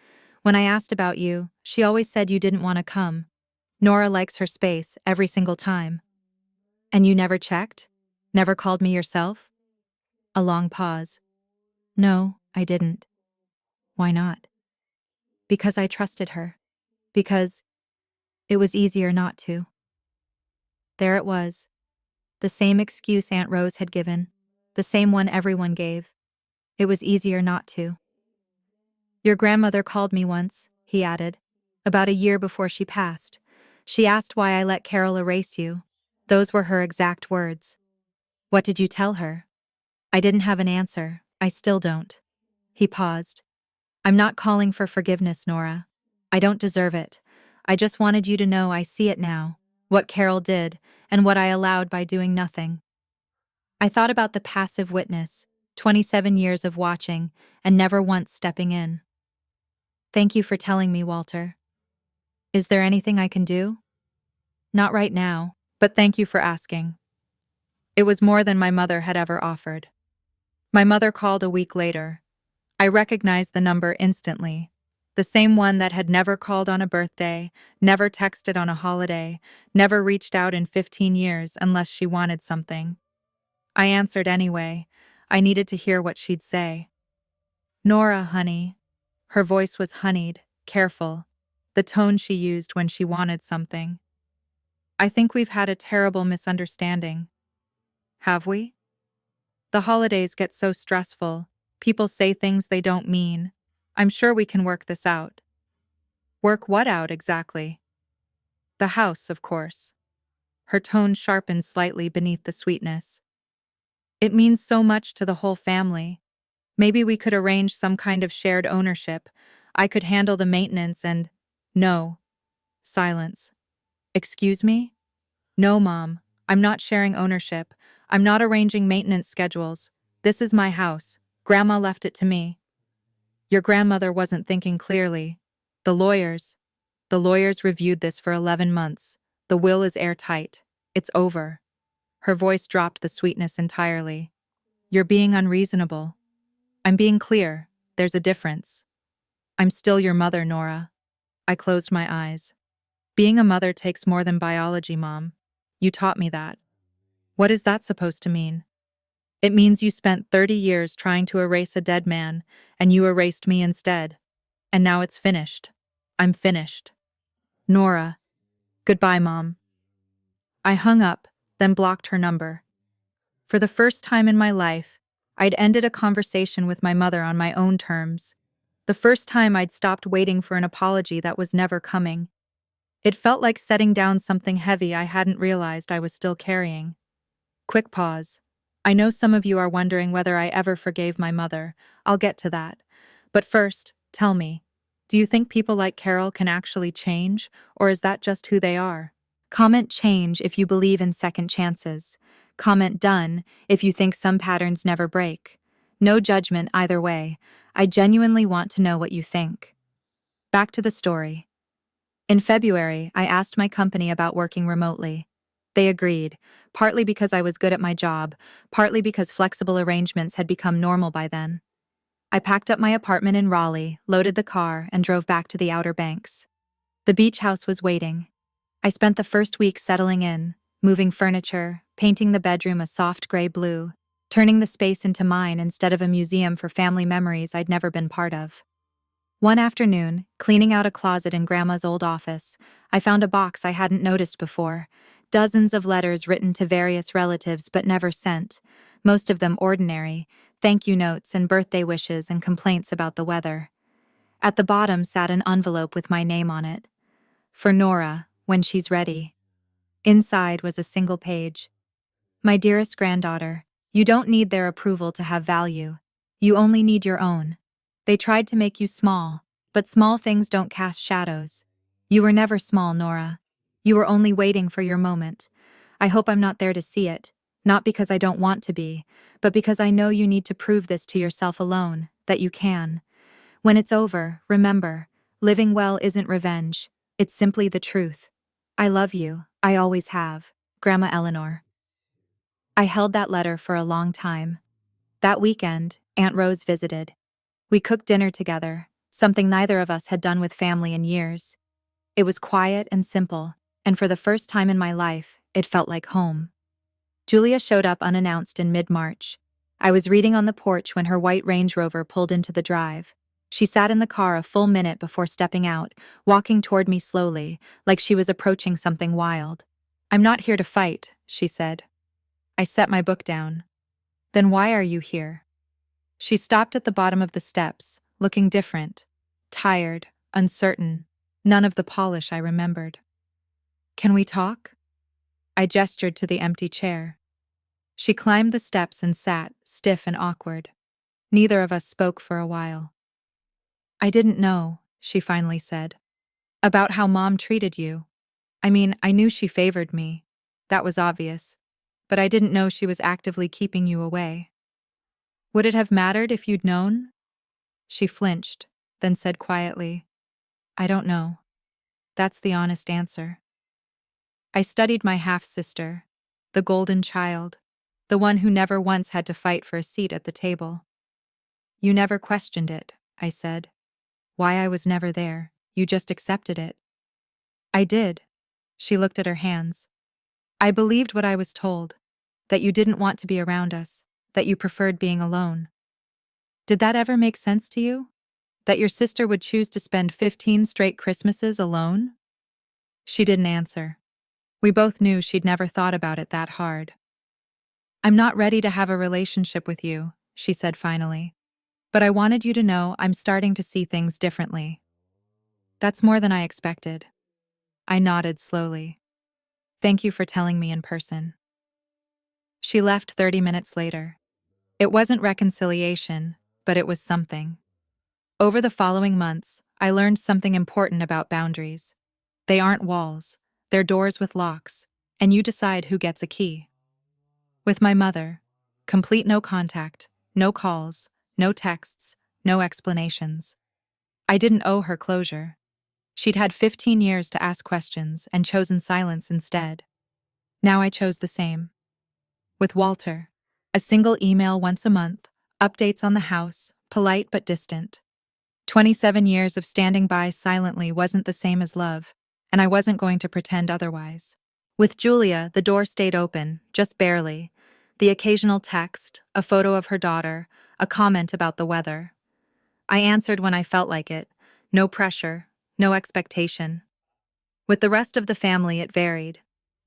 When I asked about you, she always said you didn't want to come. Nora likes her space every single time." "And you never checked? Never called me yourself?" A long pause. "No, I didn't." "Why not?" "Because I trusted her. Because it was easier not to." There it was. The same excuse Aunt Rose had given. The same one everyone gave. It was easier not to. "Your grandmother called me once," he added, "about a year before she passed. She asked why I let Carol erase you. Those were her exact words." "What did you tell her?" "I didn't have an answer. I still don't." He paused. "I'm not calling for forgiveness, Nora. I don't deserve it. I just wanted you to know I see it now, what Carol did, and what I allowed by doing nothing." I thought about the passive witness, 27 years of watching, and never once stepping in. Thank you for telling me, Walter. Is there anything I can do? Not right now, but thank you for asking. It was more than my mother had ever offered. My mother called a week later. I recognized the number instantly. The same one that had never called on a birthday, never texted on a holiday, never reached out in 15 years unless she wanted something. I answered anyway. I needed to hear what she'd say. Nora, honey. Her voice was honeyed, careful, the tone she used when she wanted something. I think we've had a terrible misunderstanding. Have we? The holidays get so stressful. People say things they don't mean. I'm sure we can work this out. Work what out exactly? The house, of course. Her tone sharpened slightly beneath the sweetness. It means so much to the whole family. Maybe we could arrange some kind of shared ownership. I could handle the maintenance and… No. Silence. Excuse me? No, Mom. I'm not sharing ownership. I'm not arranging maintenance schedules. This is my house. Grandma left it to me. Your grandmother wasn't thinking clearly. The lawyers reviewed this for 11 months. The will is airtight. It's over. Her voice dropped the sweetness entirely. You're being unreasonable. I'm being clear. There's a difference. I'm still your mother, Nora. I closed my eyes. Being a mother takes more than biology, Mom. You taught me that. What is that supposed to mean? It means you spent 30 years trying to erase a dead man, and you erased me instead. And now it's finished. I'm finished. Nora. Goodbye, Mom. I hung up, then blocked her number. For the first time in my life, I'd ended a conversation with my mother on my own terms. The first time I'd stopped waiting for an apology that was never coming. It felt like setting down something heavy I hadn't realized I was still carrying. Quick pause. I know some of you are wondering whether I ever forgave my mother. I'll get to that. But first, tell me, do you think people like Carol can actually change, or is that just who they are? Comment change if you believe in second chances. Comment done if you think some patterns never break. No judgment either way. I genuinely want to know what you think. Back to the story. In February, I asked my company about working remotely. They agreed, partly because I was good at my job, partly because flexible arrangements had become normal by then. I packed up my apartment in Raleigh, loaded the car, and drove back to the Outer Banks. The beach house was waiting. I spent the first week settling in, moving furniture, painting the bedroom a soft gray blue, turning the space into mine instead of a museum for family memories I'd never been part of. One afternoon, cleaning out a closet in Grandma's old office, I found a box I hadn't noticed before. Dozens of letters written to various relatives but never sent, most of them ordinary, thank you notes and birthday wishes and complaints about the weather. At the bottom sat an envelope with my name on it. For Nora, when she's ready. Inside was a single page. My dearest granddaughter, you don't need their approval to have value. You only need your own. They tried to make you small, but small things don't cast shadows. You were never small, Nora. You were only waiting for your moment. I hope I'm not there to see it, not because I don't want to be, but because I know you need to prove this to yourself alone, that you can. When it's over, remember, living well isn't revenge. It's simply the truth. I love you. I always have. Grandma Eleanor. I held that letter for a long time. That weekend, Aunt Rose visited. We cooked dinner together, something neither of us had done with family in years. It was quiet and simple, and for the first time in my life, it felt like home. Julia showed up unannounced in mid-March. I was reading on the porch when her white Range Rover pulled into the drive. She sat in the car a full minute before stepping out, walking toward me slowly, like she was approaching something wild. I'm not here to fight, she said. I set my book down. Then why are you here? She stopped at the bottom of the steps, looking different, tired, uncertain, none of the polish I remembered. Can we talk? I gestured to the empty chair. She climbed the steps and sat, stiff and awkward. Neither of us spoke for a while. I didn't know, she finally said. About how Mom treated you. I mean, I knew she favored me. That was obvious. but I didn't know she was actively keeping you away. Would it have mattered if you'd known? She flinched, then said quietly, I don't know. That's the honest answer. I studied my half-sister, the golden child, the one who never once had to fight for a seat at the table. You never questioned it, I said. Why I was never there, you just accepted it. I did. She looked at her hands. I believed what I was told, that you didn't want to be around us, that you preferred being alone. Did that ever make sense to you? That your sister would choose to spend 15 straight Christmases alone? She didn't answer. We both knew she'd never thought about it that hard. I'm not ready to have a relationship with you, she said finally. But I wanted you to know I'm starting to see things differently. That's more than I expected. I nodded slowly. Thank you for telling me in person. She left 30 minutes later. It wasn't reconciliation, but it was something. Over the following months, I learned something important about boundaries. They aren't walls, they're doors with locks, and you decide who gets a key. With my mother, complete no contact, no calls, no texts, no explanations. I didn't owe her closure. She'd had 15 years to ask questions and chosen silence instead. Now I chose the same. With Walter, a single email once a month, updates on the house, polite but distant. 27 years of standing by silently wasn't the same as love, and I wasn't going to pretend otherwise. With Julia, the door stayed open, just barely. The occasional text, a photo of her daughter, a comment about the weather. I answered when I felt like it. No pressure, no expectation. With the rest of the family, it varied.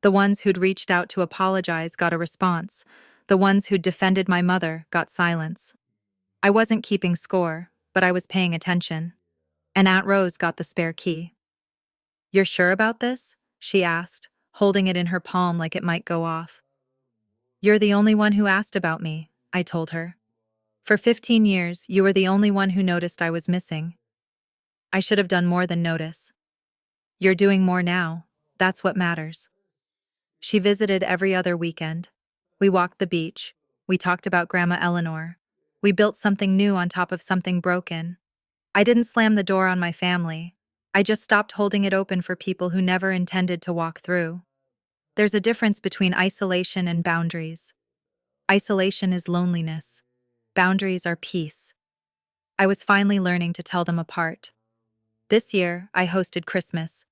The ones who'd reached out to apologize got a response. The ones who'd defended my mother got silence. I wasn't keeping score, but I was paying attention. And Aunt Rose got the spare key. You're sure about this? She asked, holding it in her palm like it might go off. You're the only one who asked about me, I told her. For 15 years, you were the only one who noticed I was missing. I should have done more than notice. You're doing more now. That's what matters. She visited every other weekend. We walked the beach. We talked about Grandma Eleanor. We built something new on top of something broken. I didn't slam the door on my family. I just stopped holding it open for people who never intended to walk through. There's a difference between isolation and boundaries. Isolation is loneliness. Boundaries are peace. I was finally learning to tell them apart. This year, I hosted Christmas.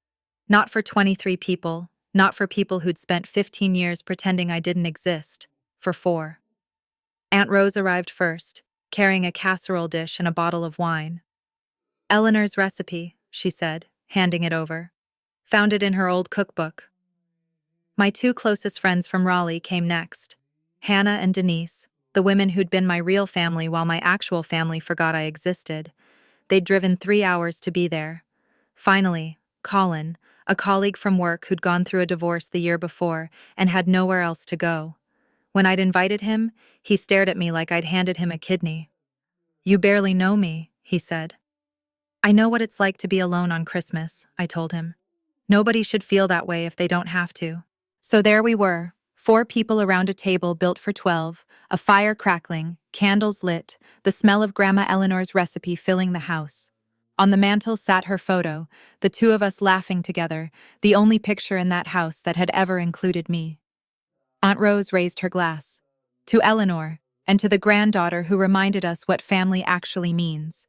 Not for 23 people, not for people who'd spent 15 years pretending I didn't exist, for 4. Aunt Rose arrived first, carrying a casserole dish and a bottle of wine. Eleanor's recipe, she said, handing it over. Found it in her old cookbook. My 2 closest friends from Raleigh came next. Hannah and Denise, the women who'd been my real family while my actual family forgot I existed. They'd driven 3 hours to be there. Finally, Colin, a colleague from work who'd gone through a divorce the year before and had nowhere else to go. When I'd invited him, he stared at me like I'd handed him a kidney. You barely know me, he said. I know what it's like to be alone on Christmas, I told him. Nobody should feel that way if they don't have to. So there we were, 4 people around a table built for 12, a fire crackling, candles lit, the smell of Grandma Eleanor's recipe filling the house. On the mantel sat her photo, the 2 of us laughing together, the only picture in that house that had ever included me. Aunt Rose raised her glass. To Eleanor, and to the granddaughter who reminded us what family actually means.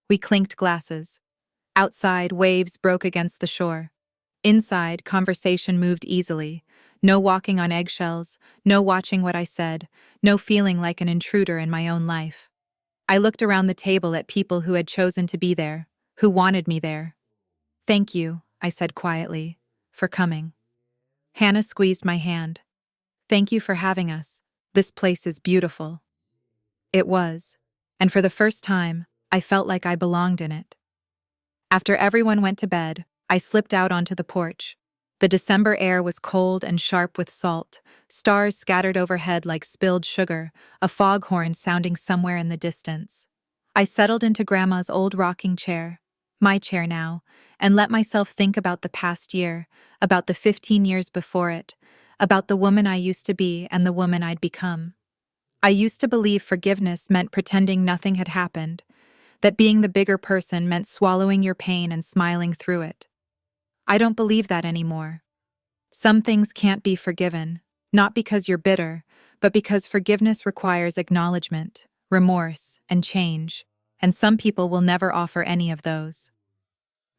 We clinked glasses. Outside, waves broke against the shore. Inside, conversation moved easily. No walking on eggshells, no watching what I said, no feeling like an intruder in my own life. I looked around the table at people who had chosen to be there, who wanted me there. Thank you, I said quietly, for coming. Hannah squeezed my hand. Thank you for having us. This place is beautiful. It was, and for the first time, I felt like I belonged in it. After everyone went to bed, I slipped out onto the porch. The December air was cold and sharp with salt, stars scattered overhead like spilled sugar, a foghorn sounding somewhere in the distance. I settled into Grandma's old rocking chair, my chair now, and let myself think about the past year, about the 15 years before it, about the woman I used to be and the woman I'd become. I used to believe forgiveness meant pretending nothing had happened, that being the bigger person meant swallowing your pain and smiling through it. I don't believe that anymore. Some things can't be forgiven, not because you're bitter, but because forgiveness requires acknowledgement, remorse, and change, and some people will never offer any of those.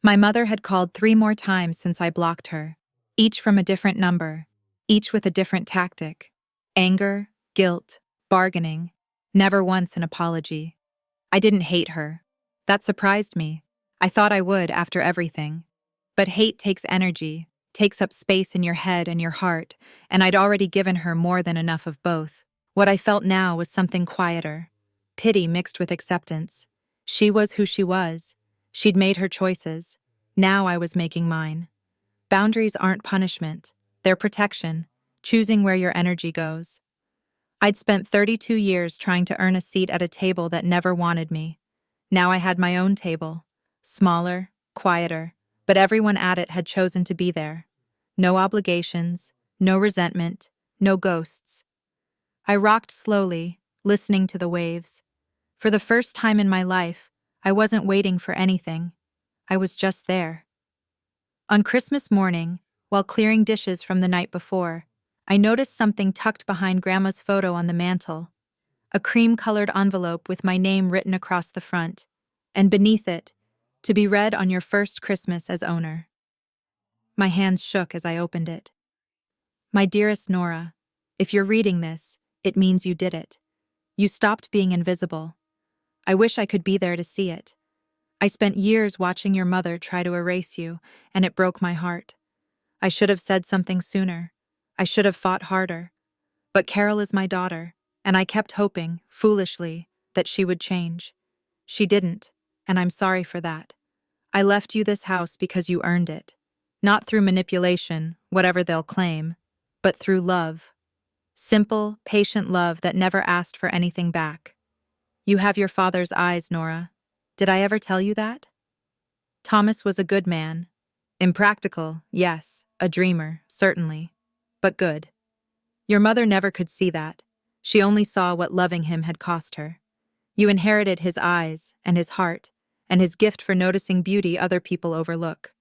My mother had called 3 more times since I blocked her, each from a different number, each with a different tactic: anger, guilt, bargaining, never once an apology. I didn't hate her. That surprised me. I thought I would after everything. But hate takes energy, takes up space in your head and your heart, and I'd already given her more than enough of both. What I felt now was something quieter. Pity mixed with acceptance. She was who she was. She'd made her choices. Now I was making mine. Boundaries aren't punishment. They're protection, choosing where your energy goes. I'd spent 32 years trying to earn a seat at a table that never wanted me. Now I had my own table. Smaller, quieter, but everyone at it had chosen to be there. No obligations, no resentment, no ghosts. I rocked slowly, listening to the waves. For the first time in my life, I wasn't waiting for anything. I was just there. On Christmas morning, while clearing dishes from the night before, I noticed something tucked behind Grandma's photo on the mantel. A cream-colored envelope with my name written across the front, and beneath it, "To be read on your first Christmas as owner." My hands shook as I opened it. My dearest Nora, if you're reading this, it means you did it. You stopped being invisible. I wish I could be there to see it. I spent years watching your mother try to erase you, and it broke my heart. I should have said something sooner. I should have fought harder. But Carol is my daughter, and I kept hoping, foolishly, that she would change. She didn't, and I'm sorry for that. I left you this house because you earned it. Not through manipulation, whatever they'll claim, but through love. Simple, patient love that never asked for anything back. You have your father's eyes, Nora. Did I ever tell you that? Thomas was a good man. Impractical, yes. A dreamer, certainly. But good. Your mother never could see that. She only saw what loving him had cost her. You inherited his eyes and his heart, and his gift for noticing beauty other people overlook.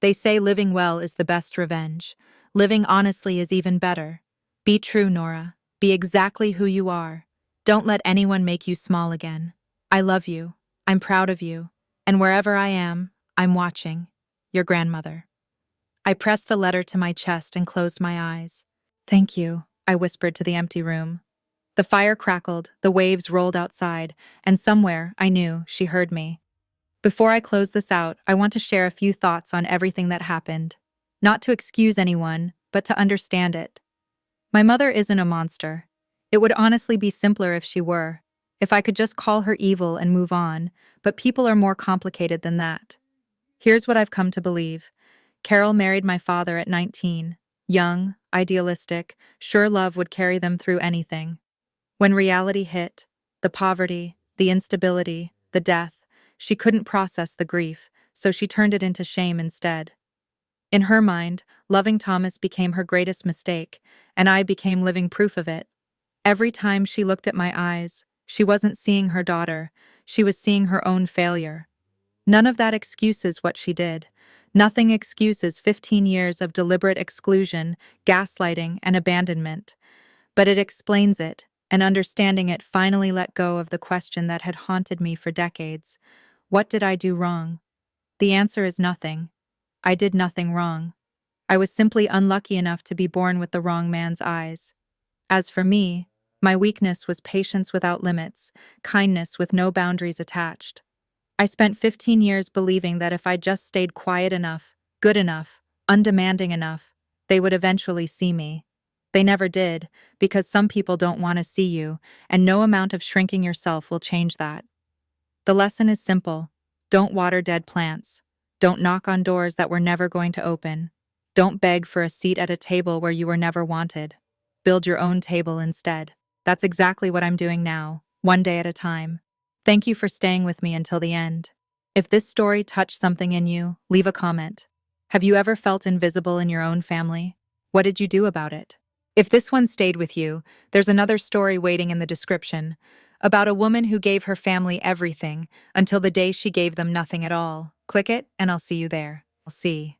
They say living well is the best revenge. Living honestly is even better. Be true, Nora. Be exactly who you are. Don't let anyone make you small again. I love you. I'm proud of you. And wherever I am, I'm watching. Your grandmother. I pressed the letter to my chest and closed my eyes. Thank you, I whispered to the empty room. The fire crackled, the waves rolled outside, and somewhere, I knew, she heard me. Before I close this out, I want to share a few thoughts on everything that happened. Not to excuse anyone, but to understand it. My mother isn't a monster. It would honestly be simpler if she were. If I could just call her evil and move on, but people are more complicated than that. Here's what I've come to believe. Carol married my father at 19. Young, idealistic, sure love would carry them through anything. When reality hit, the poverty, the instability, the death, she couldn't process the grief, so she turned it into shame instead. In her mind, loving Thomas became her greatest mistake, and I became living proof of it. Every time she looked at my eyes, she wasn't seeing her daughter, she was seeing her own failure. None of that excuses what she did. Nothing excuses 15 years of deliberate exclusion, gaslighting, and abandonment. But it explains it, and understanding it finally let go of the question that had haunted me for decades. What did I do wrong? The answer is nothing. I did nothing wrong. I was simply unlucky enough to be born with the wrong man's eyes. As for me, my weakness was patience without limits, kindness with no boundaries attached. I spent 15 years believing that if I just stayed quiet enough, good enough, undemanding enough, they would eventually see me. They never did, because some people don't want to see you, and no amount of shrinking yourself will change that. The lesson is simple. Don't water dead plants. Don't knock on doors that were never going to open. Don't beg for a seat at a table where you were never wanted. Build your own table instead. That's exactly what I'm doing now, one day at a time. Thank you for staying with me until the end. If this story touched something in you, leave a comment. Have you ever felt invisible in your own family? What did you do about it? If this one stayed with you, there's another story waiting in the description about a woman who gave her family everything until the day she gave them nothing at all. Click it, and I'll see you there. I'll see.